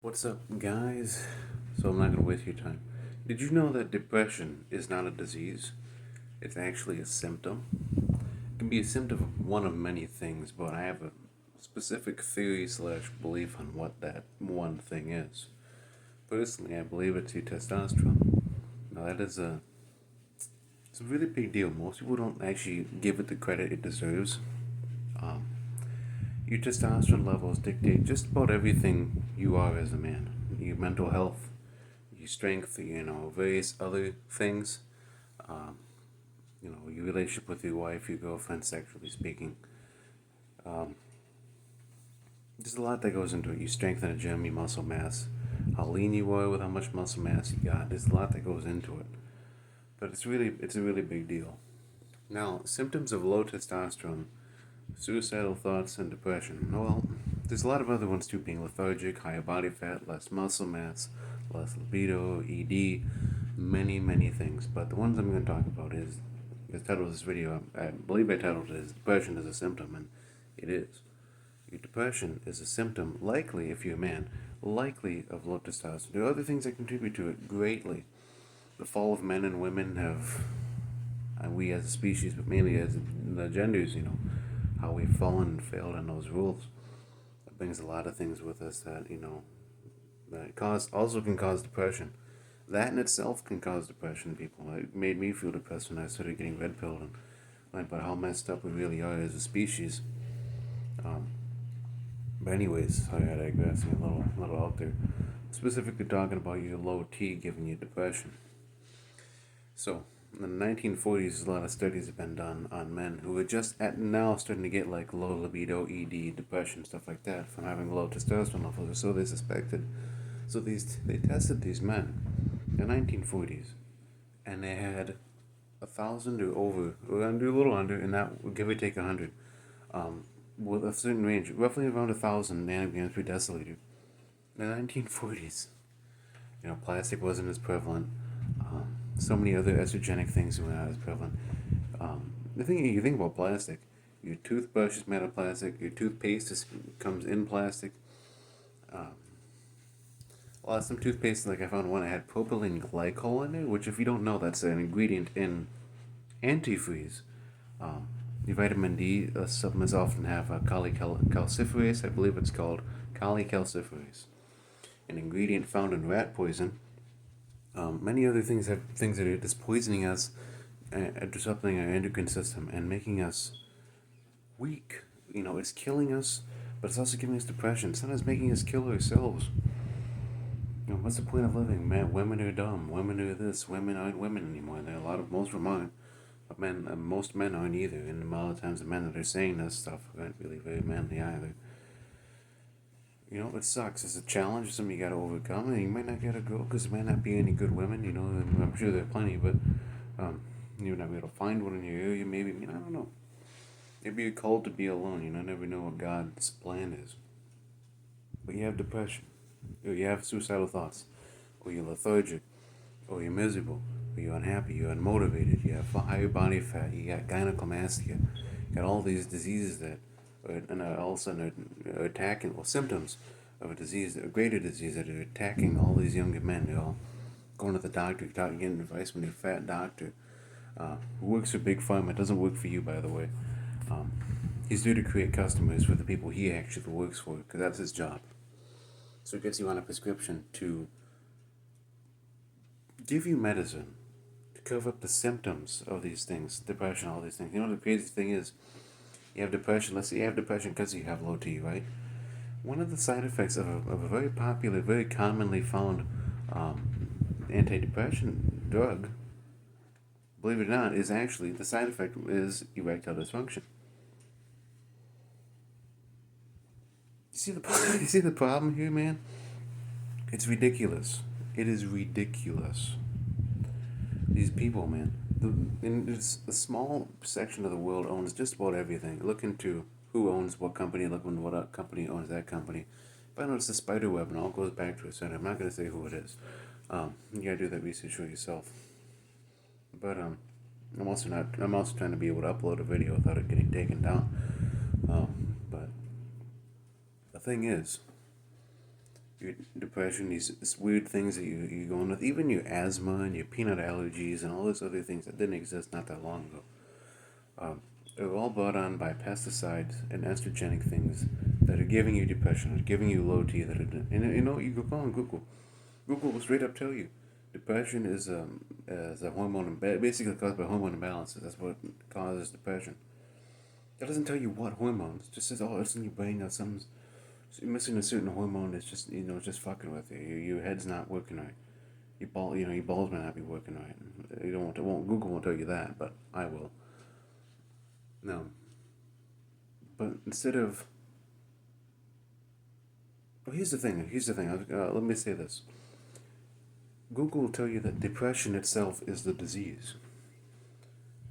What's up, guys? So, I'm not going to waste your time. Did you know that depression is not a disease? It's actually a symptom. It can be a symptom of one of many things, but I have a specific theory slash belief on what that one thing is. Personally, I believe it's your testosterone. Now, it's a really big deal. Most people don't actually give it the credit it deserves. Um, your testosterone levels dictate just about everything you are as a man. Your mental health, your strength, various other things. Um, your relationship with your wife, your girlfriend, sexually speaking. Um, there's a lot that goes into it. You strengthen a gym, your muscle mass, how lean you are with how much muscle mass you got. There's a lot that goes into it, but it's a really big deal. Now, symptoms of low testosterone: suicidal thoughts and depression. Well, there's a lot of other ones too, being lethargic, higher body fat, less muscle mass, less libido, ED, many things. But the ones I'm going to talk about is, the title of this video, I believe I titled it as Depression is a Symptom, and it is. Your depression is a symptom, likely, if you're a man, likely of low testosterone. There are other things that contribute to it greatly. The fall of men and women have, we as a species, but mainly as the genders, how we've fallen and failed in those rules. It brings a lot of things with us that, also can cause depression. That in itself can cause depression in people. It made me feel depressed when I started getting red pilled and learned about how messed up we really are as a species. But anyways, sorry I digress, a little out there. Specifically talking about your low T giving you depression. So, in the 1940s, a lot of studies have been done on men who are just at now starting to get like low libido, ED, depression, stuff like that from having low testosterone levels, or so they suspected. So they tested these men in the 1940s, and they had 1,000 or over, or under a little under, and that give or take 100, with a certain range, roughly around 1,000 nanograms per deciliter. In the 1940s, plastic wasn't as prevalent. So many other estrogenic things were not as prevalent. The thing you think about plastic, your toothbrush is made of plastic. Your toothpaste comes in plastic. Some toothpaste, like I found one, I had propylene glycol in it, which, if you don't know, that's an ingredient in antifreeze. Your vitamin D supplements often have cholecalciferase. I believe it's called cholecalciferase, an ingredient found in rat poison. Many other things have things that are just poisoning us, disrupting our endocrine system and making us weak. It's killing us, but it's also giving us depression. Sometimes making us kill ourselves. What's the point of living? Man, women are dumb. Women are this. Women aren't women anymore. There are most of them aren't. But most men aren't either. And a lot of times the men that are saying this stuff aren't really very manly either. It sucks. It's a challenge, it's something you gotta overcome, and you might not get a girl because there might not be any good women, and I'm sure there are plenty, but you're not able to find one in your area, maybe. I don't know. Maybe you're called to be alone, never know what God's plan is. But you have depression, or you have suicidal thoughts, or you're lethargic, or you're miserable, or you're unhappy, you're unmotivated, you have higher body fat, you got gynecomastia, you got all these diseases that all of a sudden are attacking, symptoms of a disease, a greater disease that are attacking all these younger men. They're all going to the doctor, getting advice from a fat doctor who works for Big Pharma. It doesn't work for you, by the way. He's there to create customers for the people he actually works for, because that's his job. So it gets you on a prescription to give you medicine to cover up the symptoms of these things, depression, all these things. The crazy thing is, you have depression. Let's say you have depression because you have low T, right? One of the side effects of a very popular, very commonly found antidepressant drug, believe it or not, is actually, the side effect is erectile dysfunction. You see the problem here, man? It's ridiculous. It is ridiculous. These people, man. A small section of the world owns just about everything. Look into who owns what company, look into what company owns that company. Find out it's a spider web, and all goes back to a center. I'm not going to say who it is. You gotta do that research for yourself. But I'm also trying to be able to upload a video without it getting taken down. But the thing is, your depression, these weird things that you're going with, even your asthma and your peanut allergies and all those other things that didn't exist not that long ago. They were all brought on by pesticides and estrogenic things that are giving you depression, are giving you low T. And you know, you go on Google. Google will straight up tell you depression is a hormone, basically caused by hormone imbalances. That's what causes depression. That doesn't tell you what hormones. It just says, oh, it's in your brain or something's so you're missing a certain hormone that's just just fucking with you. Your head's not working right. Your balls might not be working right. You don't want to, won't Google won't tell you that, but I will. No, but instead of here's the thing. Let me say this. Google will tell you that depression itself is the disease.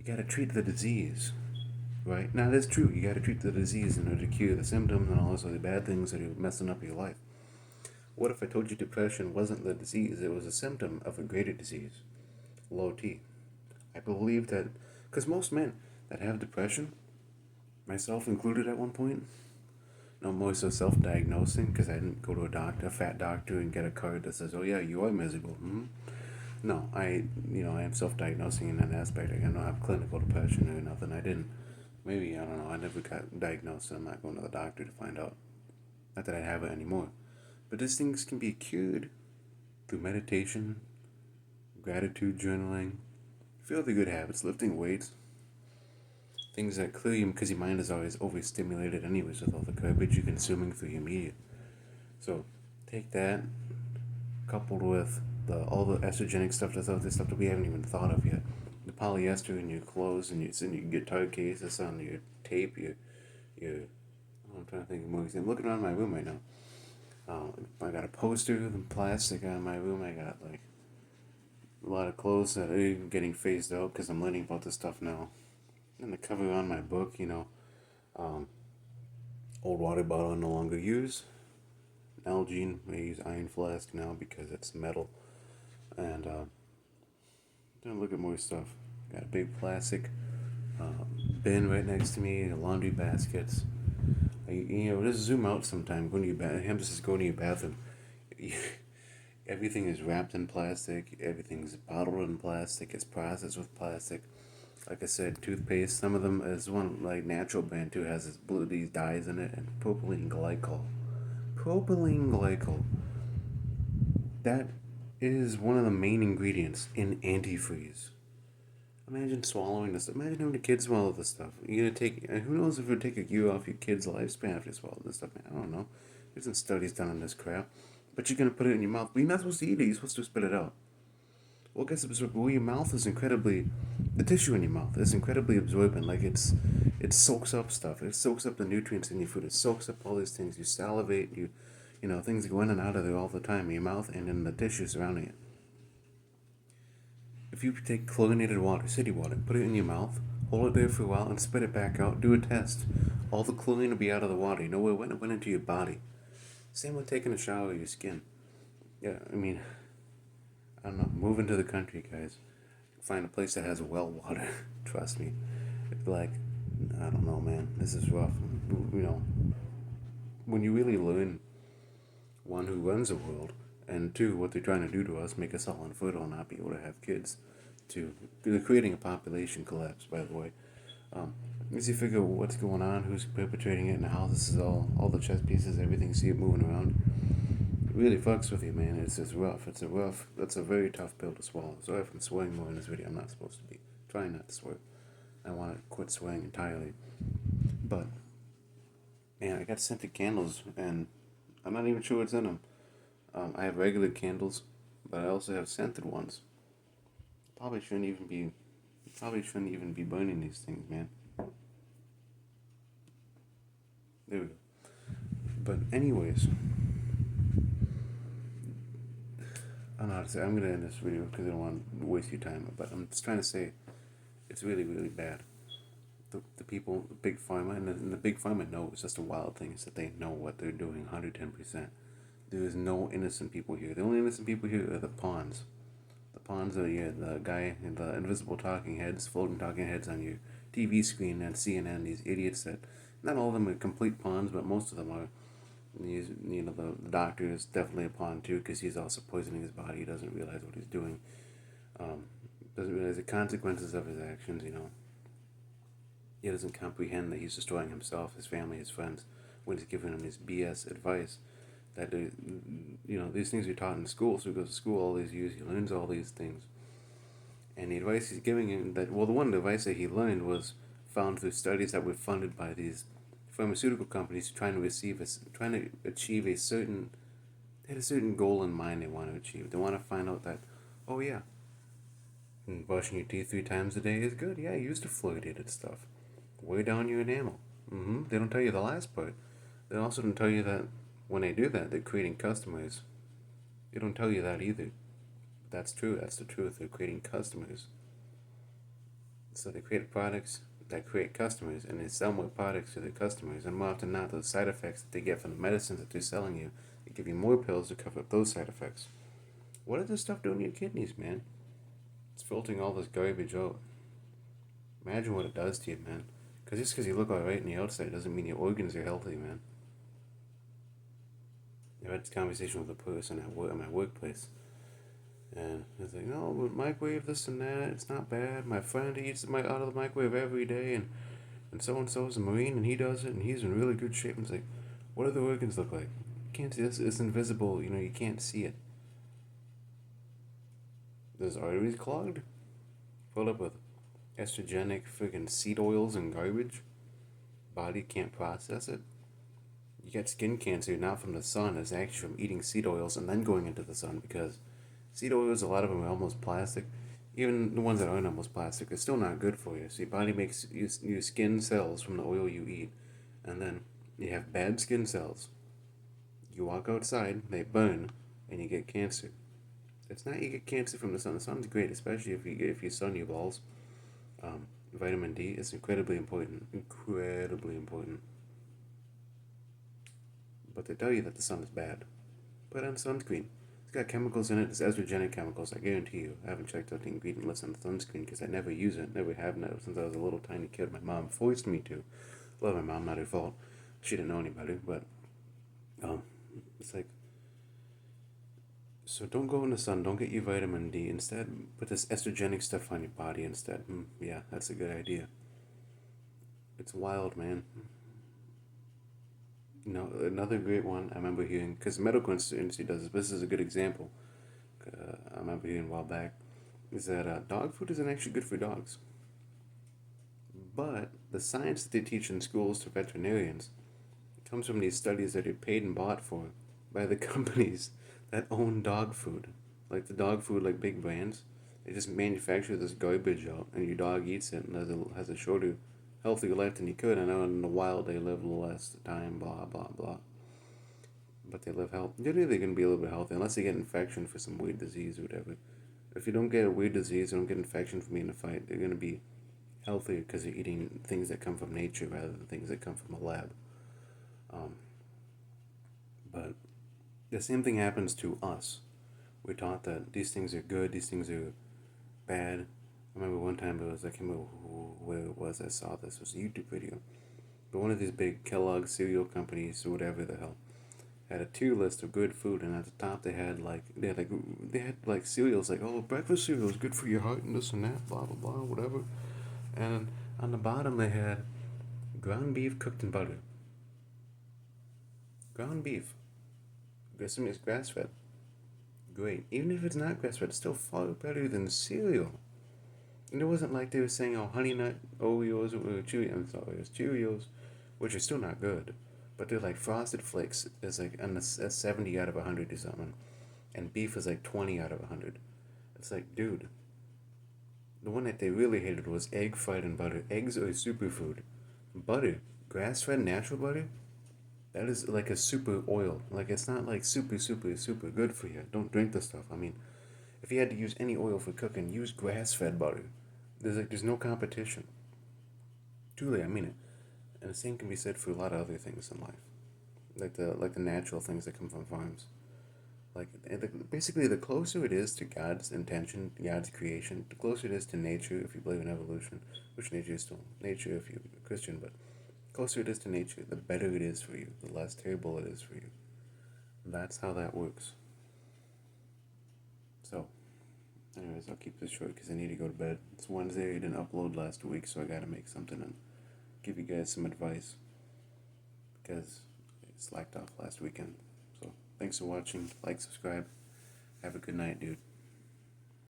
You gotta treat the disease, right? Now that's true. You gotta treat the disease in order to cure the symptoms and all those other bad things that are messing up your life. What if I told you depression wasn't the disease? It was a symptom of a greater disease, low T. I believe that because most men that have depression, myself included at one point, no more so self-diagnosing because I didn't go to a fat doctor, and get a card that says, "Oh yeah, you are miserable." Hmm? No, I am self-diagnosing in that aspect. I don't have clinical depression or nothing. I didn't. Maybe I don't know. I never got diagnosed. So I'm not going to the doctor to find out. Not that I have it anymore. But these things can be cured through meditation, gratitude journaling, feel the good habits, lifting weights, things that clear you because your mind is always overstimulated anyways with all the garbage you're consuming through your media. So take that coupled with all the estrogenic stuff that's out there, stuff that we haven't even thought of yet. The polyester in your clothes and it's in your guitar case, it's on your tape, your I'm trying to think of movies. I'm looking around my room right now. I got a poster of plastic on my room. I got like a lot of clothes that are getting phased out because I'm learning about this stuff now. And the cover on my book, um, old water bottle I no longer use. Nalgene, I use iron flask now because it's metal. And then look at more stuff. Got a big plastic bin right next to me, laundry baskets. Just zoom out sometime. Go to your bathroom. Just go to your bathroom. Everything is wrapped in plastic. Everything's bottled in plastic. It's processed with plastic. Like I said, toothpaste. Some of them is one like natural brand too has these dyes in it and propylene glycol. Propylene glycol. That is one of the main ingredients in antifreeze. Imagine swallowing this. Imagine having a kid swallow this stuff. You're gonna take. Who knows if it would take a year off your kid's lifespan after you swallow this stuff? Man, I don't know. There's some studies done on this crap. But you're gonna put it in your mouth. But you're not supposed to eat it. You're supposed to spit it out. Well, it gets absorbed. Well, your mouth is incredibly. The tissue in your mouth is incredibly absorbent. Like it soaks up stuff. It soaks up the nutrients in your food. It soaks up all these things. You salivate. Things go in and out of there all the time in your mouth and in the tissue surrounding it. If you take chlorinated water, city water, put it in your mouth, hold it there for a while, and spit it back out, do a test. All the chlorine will be out of the water. You know where it went into your body. Same with taking a shower with your skin. Yeah, I don't know. Move into the country, guys. Find a place that has well water. Trust me. It's like, I don't know, man. This is rough. When you really learn, one, who runs the world, and two, what they're trying to do to us, make us all infertile, not be able to have kids. They're creating a population collapse, by the way. As you figure what's going on, who's perpetrating it, and how this is all the chess pieces, everything, see it moving around, it really fucks with you, man. It's just rough. That's a very tough pill to swallow. Sorry if I'm swearing more in this video. I'm not supposed to be. Trying not to swear. I want to quit swearing entirely. But, man, I got scented candles, and I'm not even sure what's in them. I have regular candles, but I also have scented ones. Probably shouldn't even be burning these things, man. There we go. But anyways, I don't know how to say. I'm gonna end this video because I don't want to waste your time. But I'm just trying to say, it's really, really bad. The people, the big pharma, and the big pharma knows. That's the wild thing is that they know what they're doing 110%. There is no innocent people here. The only innocent people here are the pawns. The pawns are the guy and the invisible talking heads, floating talking heads on your TV screen and CNN. These idiots that, not all of them are complete pawns, but most of them are. He's, the doctor is definitely a pawn too, because he's also poisoning his body. He doesn't realize what he's doing. Um, doesn't realize the consequences of his actions. He doesn't comprehend that he's destroying himself, his family, his friends, when he's giving them his BS advice. That these things are taught in school. So he goes to school all these years. He learns all these things, and the advice he's giving him the one advice that he learned was found through studies that were funded by these pharmaceutical companies trying to achieve a certain they had a certain goal in mind they want to achieve. They want to find out that, oh yeah, brushing your teeth 3 times a day is good. Yeah, use the fluoridated stuff. Weigh down your enamel. They don't tell you the last part. They also don't tell you that when they do that, they're creating customers. They don't tell you that either. That's true. That's the truth. They're creating customers. So they create products that create customers, and they sell more products to their customers. And more often than not, those side effects that they get from the medicines that they're selling you, they give you more pills to cover up those side effects. What is this stuff doing to your kidneys, man? It's filtering all this garbage out. Imagine what it does to you, man. Because just because you look alright on the outside doesn't mean your organs are healthy, man. I had this conversation with a person at my workplace, and he's like, no, but microwave this and that, it's not bad. My friend eats out of the microwave every day, and so is a Marine, and he does it, and he's in really good shape. And it's like, what do the organs look like? You can't see this. It's invisible. You can't see it. There's arteries clogged, filled up with estrogenic friggin' seed oils and garbage. Body can't process it. You get skin cancer not from the sun, it's actually from eating seed oils and then going into the sun, because seed oils, a lot of them are almost plastic. Even the ones that aren't almost plastic, they're still not good for you. So your body makes your skin cells from the oil you eat, and then you have bad skin cells. You walk outside, they burn, and you get cancer. It's not you get cancer from the sun. The sun's great, especially if you sun your balls. Vitamin D is incredibly important. Incredibly important. But they tell you that the sun is bad. Put on sunscreen. It's got chemicals in it. It's estrogenic chemicals. I guarantee you. I haven't checked out the ingredient list on the sunscreen because I never use it. Never have since I was a little tiny kid. My mom forced me to. Love my mom, not her fault. She didn't know any better, but it's like, so don't go in the sun. Don't get your vitamin D. Instead, put this estrogenic stuff on your body instead. Yeah, that's a good idea. It's wild, man. Another great one I remember hearing, because the medical industry does this. This is a good example. I remember hearing a while back, is that dog food isn't actually good for dogs. But the science that they teach in schools to veterinarians comes from these studies that are paid and bought for by the companies that own dog food. Like the dog food, like big brands. They just manufacture this garbage out, and your dog eats it and has a shorter, healthier life than you could. I know in the wild they live less time, blah, blah, blah. But they live healthy. Generally, they're going to be a little bit healthy, unless they get infection for some weird disease or whatever. If you don't get a weird disease, you don't get infection from being in a fight, they're going to be healthier because they're eating things that come from nature rather than things that come from a lab. Um, but the same thing happens to us. We're taught that these things are good, these things are bad. I remember one time I can't remember where it was I saw this. It was a YouTube video. But one of these big Kellogg cereal companies or whatever the hell had a tier list of good food, and at the top they had like cereals like, oh, breakfast cereal is good for your heart and this and that, blah blah blah, whatever. And on the bottom they had ground beef cooked in butter. Ground beef. Assuming it's grass fed. Great. Even if it's not grass fed, it's still far better than cereal. And it wasn't like they were saying, oh, Honey Nut Oreos or Cheerios. I'm sorry, it was Cheerios, which are still not good. But they're like Frosted Flakes is like a 70 out of 100 or something. And beef is like 20 out of 100. It's like, dude. The one that they really hated was egg fried in butter. Eggs are a superfood. Butter, grass fed natural butter, that is like a super oil. Like, it's not like super, super, super good for you. Don't drink the stuff. I mean, if you had to use any oil for cooking, use grass fed butter. There's no competition. Truly, I mean it. And the same can be said for a lot of other things in life, like the natural things that come from farms. Like basically, the closer it is to God's intention, God's creation, the closer it is to nature if you believe in evolution, which nature is still nature if you're a Christian, but closer it is to nature, the better it is for you, the less terrible it is for you. That's how that works. So, anyways, I'll keep this short because I need to go to bed. It's Wednesday, I didn't upload last week, so I gotta make something and give you guys some advice because I slacked off last weekend. So, thanks for watching. Like, subscribe. Have a good night, dude.